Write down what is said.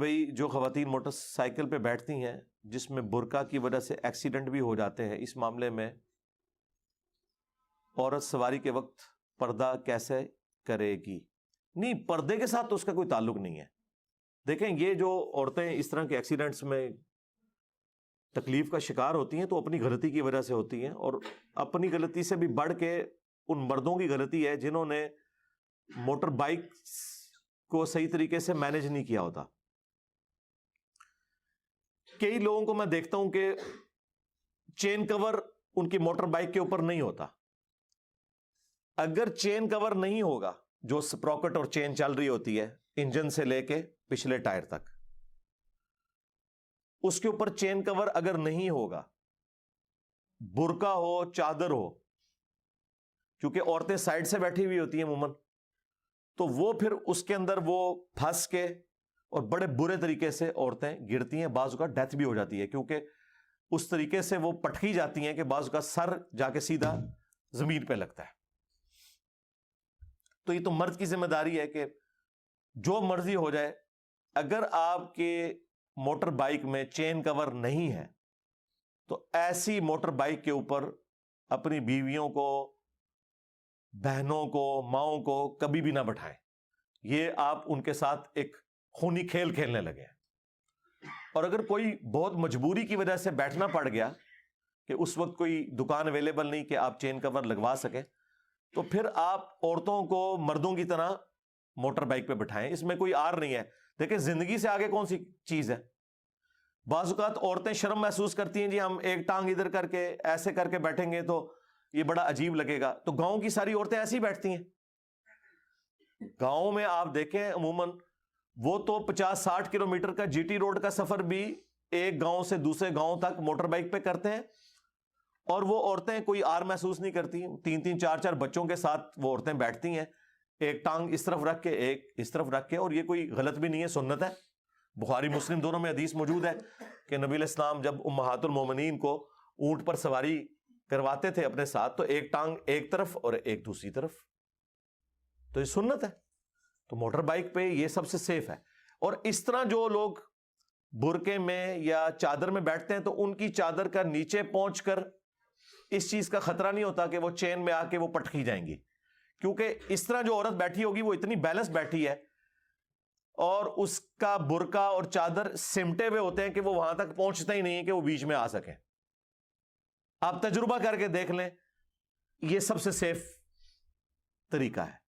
بھئی جو خواتین موٹر سائیکل پہ بیٹھتی ہیں جس میں برقع کی وجہ سے ایکسیڈنٹ بھی ہو جاتے ہیں، اس معاملے میں عورت سواری کے وقت پردہ کیسے کرے گی؟ نہیں، پردے کے ساتھ تو اس کا کوئی تعلق نہیں ہے. دیکھیں یہ جو عورتیں اس طرح کے ایکسیڈنٹس میں تکلیف کا شکار ہوتی ہیں تو اپنی غلطی کی وجہ سے ہوتی ہیں، اور اپنی غلطی سے بھی بڑھ کے ان مردوں کی غلطی ہے جنہوں نے موٹر بائک کو صحیح طریقے سے مینج نہیں کیا ہوتا. کئی لوگوں کو میں دیکھتا ہوں کہ چین کور ان کی موٹر بائک کے اوپر نہیں ہوتا. اگر چین کور نہیں ہوگا، جو سپروکٹ اور چین چل رہی ہوتی ہے انجن سے لے کے پچھلے ٹائر تک، اس کے اوپر چین کور اگر نہیں ہوگا، برقع ہو چادر ہو، کیونکہ عورتیں سائڈ سے بیٹھی ہوئی ہوتی ہیں عموماً، تو وہ پھر اس کے اندر وہ پھنس کے اور بڑے برے طریقے سے عورتیں گرتی ہیں. بعض کا ڈیتھ بھی ہو جاتی ہے کیونکہ اس طریقے سے وہ پٹکی جاتی ہیں کہ بعض کا سر جا کے سیدھا زمین پہ لگتا ہے. تو یہ تو مرد کی ذمہ داری ہے کہ جو مرضی ہو جائے، اگر آپ کے موٹر بائک میں چین کور نہیں ہے تو ایسی موٹر بائک کے اوپر اپنی بیویوں کو، بہنوں کو، ماؤں کو کبھی بھی نہ بٹھائیں. یہ آپ ان کے ساتھ ایک خونی کھیل کھیلنے لگے ہیں. اور اگر کوئی بہت مجبوری کی وجہ سے بیٹھنا پڑ گیا کہ اس وقت کوئی دکان اویلیبل نہیں کہ آپ چین کور لگوا سکیں، تو پھر آپ عورتوں کو مردوں کی طرح موٹر بائک پہ بٹھائیں. اس میں کوئی آر نہیں ہے. دیکھیں زندگی سے آگے کون سی چیز ہے؟ بعض اوقات عورتیں شرم محسوس کرتی ہیں، جی ہم ایک ٹانگ ادھر کر کے ایسے کر کے بیٹھیں گے تو یہ بڑا عجیب لگے گا. تو گاؤں کی ساری عورتیں ایسی بیٹھتی ہیں. گاؤں میں آپ دیکھیں عموماً وہ تو 50-60 کلومیٹر کا جی ٹی روڈ کا سفر بھی ایک گاؤں سے دوسرے گاؤں تک موٹر بائک پہ کرتے ہیں، اور وہ عورتیں کوئی آر محسوس نہیں کرتی. 3-3 4-4 بچوں کے ساتھ وہ عورتیں بیٹھتی ہیں، ایک ٹانگ اس طرف رکھ کے ایک اس طرف رکھ کے. اور یہ کوئی غلط بھی نہیں ہے، سنت ہے. بخاری مسلم دونوں میں حدیث موجود ہے کہ نبی علیہ السلام جب امہات المومنین کو اونٹ پر سواری کرواتے تھے اپنے ساتھ تو ایک ٹانگ ایک طرف اور ایک دوسری طرف. تو یہ سنت ہے. تو موٹر بائک پہ یہ سب سے سیف ہے. اور اس طرح جو لوگ برقعے میں یا چادر میں بیٹھتے ہیں تو ان کی چادر کا نیچے پہنچ کر اس چیز کا خطرہ نہیں ہوتا کہ وہ چین میں آ کے وہ پٹکی جائیں گی، کیونکہ اس طرح جو عورت بیٹھی ہوگی وہ اتنی بیلنس بیٹھی ہے اور اس کا برقع اور چادر سمٹے ہوئے ہوتے ہیں کہ وہ وہاں تک پہنچتا ہی نہیں ہے کہ وہ بیچ میں آ سکیں. آپ تجربہ کر کے دیکھ لیں، یہ سب سے سیف طریقہ ہے.